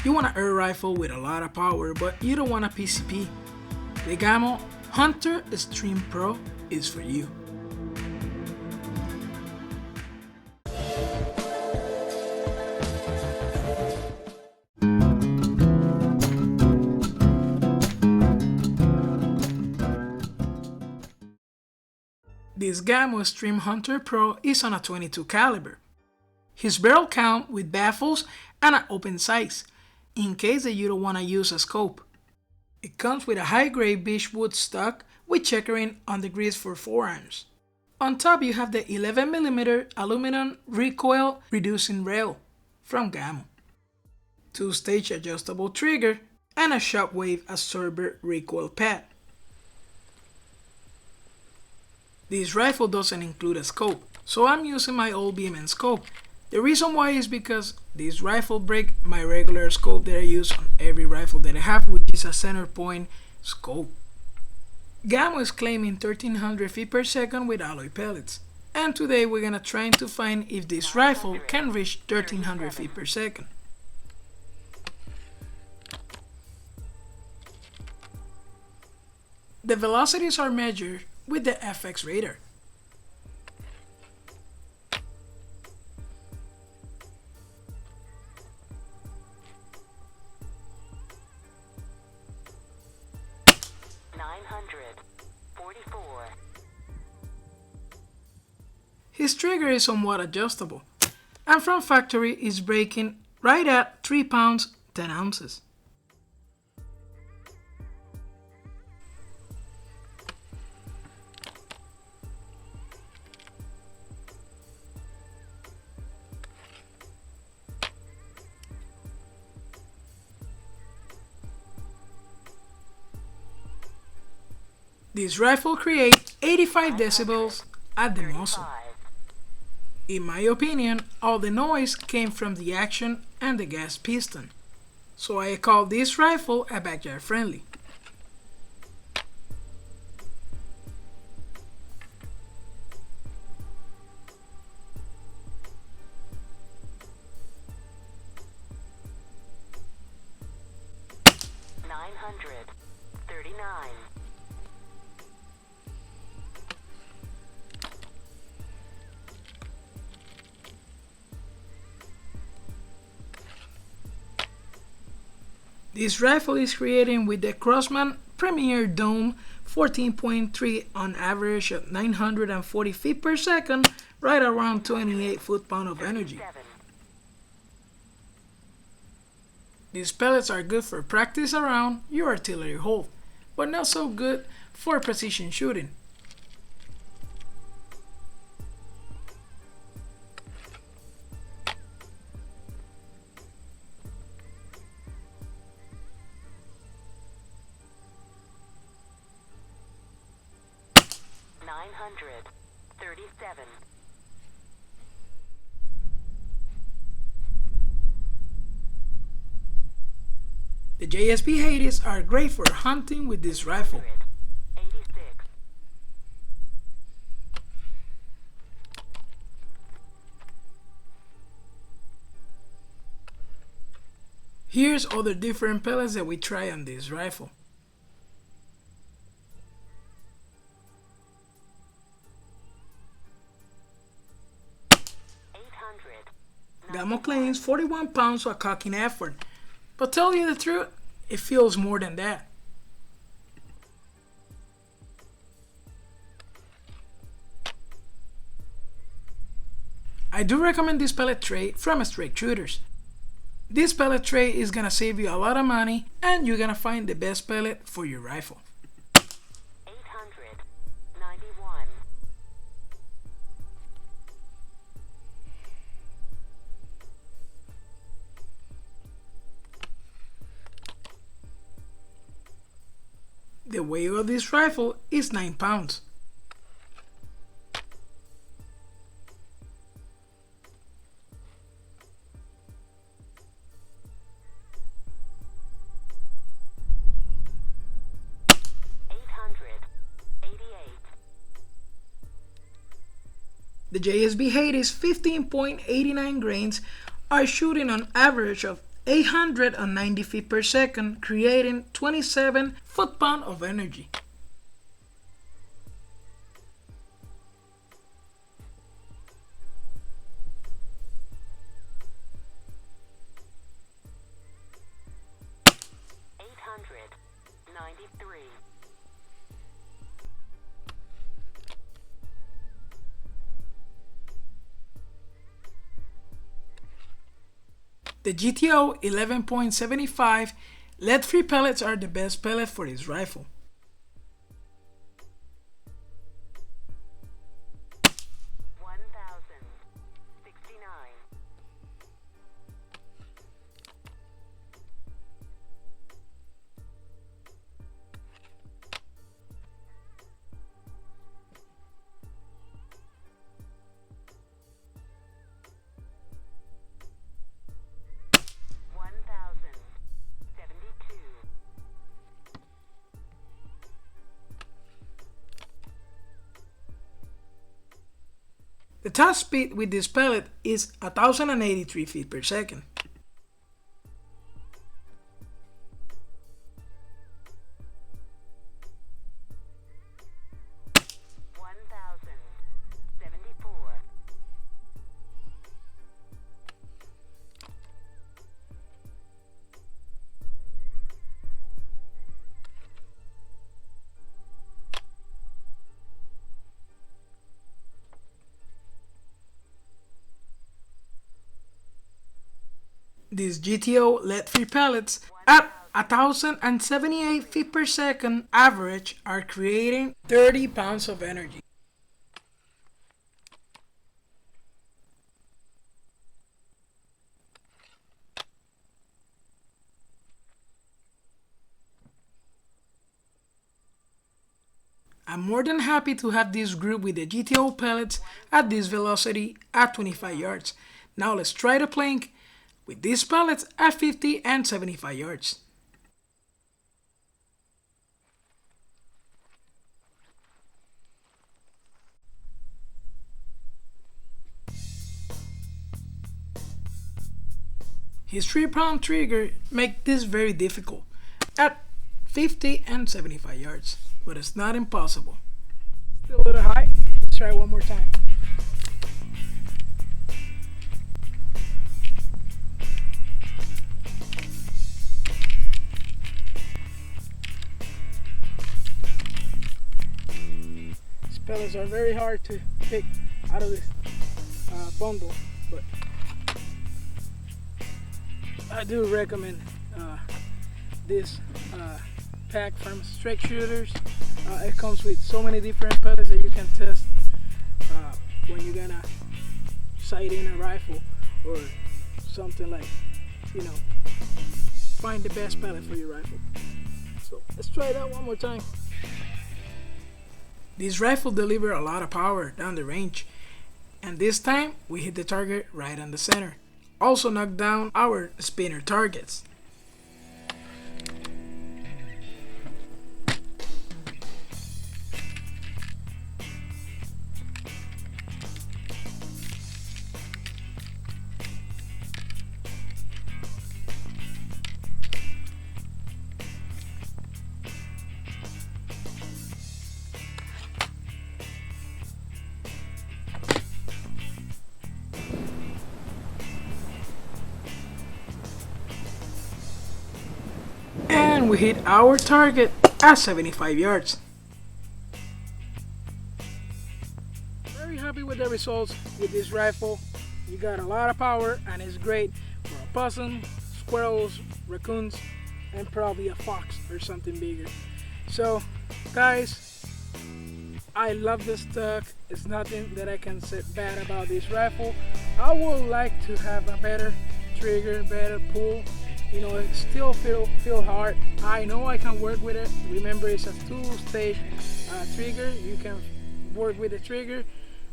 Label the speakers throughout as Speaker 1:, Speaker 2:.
Speaker 1: You want an air rifle with a lot of power, but you don't want a PCP. The Gamo Hunter Extreme Pro is for you. This Gamo Extreme Hunter Pro is on a 22 caliber. His barrel count with baffles and an open sights, in case that you don't want to use a scope. It comes with a high-grade beechwood stock with checkering on the grease for forearms. On top you have the 11mm aluminum recoil reducing rail from Gamo, 2-stage adjustable trigger, and a shockwave absorber recoil pad. This rifle doesn't include a scope, so I'm using my old BMN scope. The reason why is because this rifle breaks my regular scope that I use on every rifle that I have, which is a center point scope. Gamo is claiming 1300 feet per second with alloy pellets, and today we're gonna try to find if this rifle can reach 1300 feet per second. The velocities are measured with the FX radar. His trigger is somewhat adjustable, and from factory is breaking right at 3 pounds 10 ounces. This rifle creates 85 decibels at the muzzle. In my opinion, all the noise came from the action and the gas piston, so I call this rifle a backyard friendly. This rifle is creating with the Crossman Premier Dome 14.3 on average at 940 feet per second, right around 28 foot-pounds of energy. These pellets are good for practice around your artillery hold, but not so good for precision shooting. The JSB Hades are great for hunting with this rifle. Here's other different pellets that we try on this rifle. Gamo claims 41 pounds for a cocking effort, but tell you the truth, it feels more than that. I do recommend this pellet tray from Straight Shooters. This pellet tray is gonna save you a lot of money and you're gonna find the best pellet for your rifle. The weight of this rifle is 9 pounds. The JSB Hades 15.89 grains are shooting on average of 890 feet per second, creating 27 foot-pounds of energy. The GTO 11.75 lead-free pellets are the best pellet for this rifle. The top speed with this pellet is 1083 feet per second. These GTO lead-free pellets at 1078 feet per second average are creating 30 pounds of energy. I'm more than happy to have this group with the GTO pellets at this velocity at 25 yards. Now let's try the plank with these pellets at 50 and 75 yards. His 3-pound trigger makes this very difficult at 50 and 75 yards, but it's not impossible. Still a little high. Let's try one more time. Pellets are very hard to pick out of this bundle, but I do recommend this pack from Strike Shooters. It comes with so many different pellets that you can test when you're gonna sight in a rifle or something, like, you know, find the best pellet for your rifle. So let's try that one more time. This rifle delivers a lot of power down the range, and this time we hit the target right on the center. Also knocked down our spinner targets. And we hit our target at 75 yards. Very happy with the results with this rifle. You got a lot of power and it's great for a possum, squirrels, raccoons, and probably a fox or something bigger. So guys, I love this stock. It's nothing that I can say bad about this rifle. I would like to have a better trigger, better pull. You know, it still feel hard. I know I can work with it. Remember, it's a two-stage trigger. You can work with the trigger.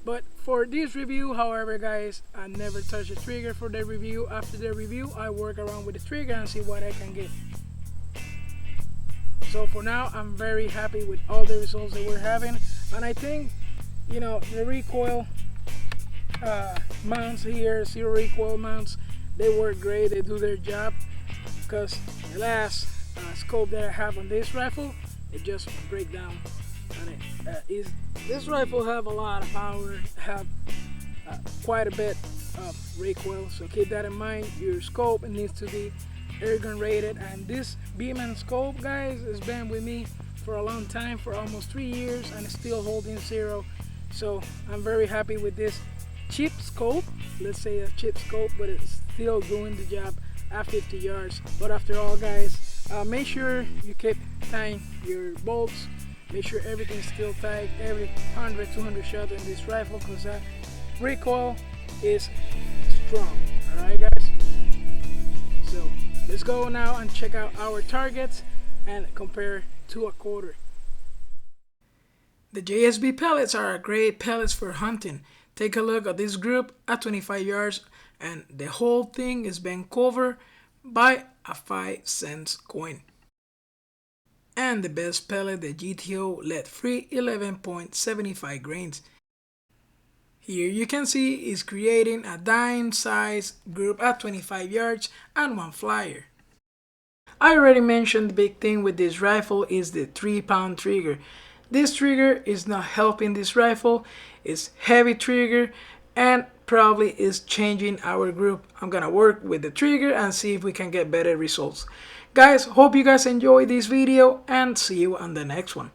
Speaker 1: But for this review, however, guys, I never touch the trigger for the review. After the review, I work around with the trigger and see what I can get. So for now, I'm very happy with all the results that we're having. And I think, you know, the recoil mounts here, zero recoil mounts, they work great, they do their job, because the last scope that I have on this rifle, it just break down on it. This rifle have a lot of power, have quite a bit of recoil, so keep that in mind. Your scope needs to be airgun rated, and this Beeman scope, guys, has been with me for a long time, for almost 3 years, and it's still holding zero. So I'm very happy with this cheap scope. Let's say a cheap scope, but it's still doing the job at 50 yards. But after all, guys, make sure you keep tying your bolts. Make sure everything's still tight every 100, 200 shots in this rifle, because that recoil is strong. Alright, guys, so let's go now and check out our targets and compare to a quarter. The JSB pellets are great pellets for hunting. Take a look at this group at 25 yards, and the whole thing is being covered by a 5-cent coin. And the best pellet, the GTO lead-free 11.75 grains. Here you can see is creating a dime size group at 25 yards and one flyer. I already mentioned the big thing with this rifle is the 3-pound trigger. This trigger is not helping this rifle. It's heavy trigger and probably is changing our group. I'm gonna work with the trigger and see if we can get better results. Guys, hope you guys enjoyed this video, and see you on the next one.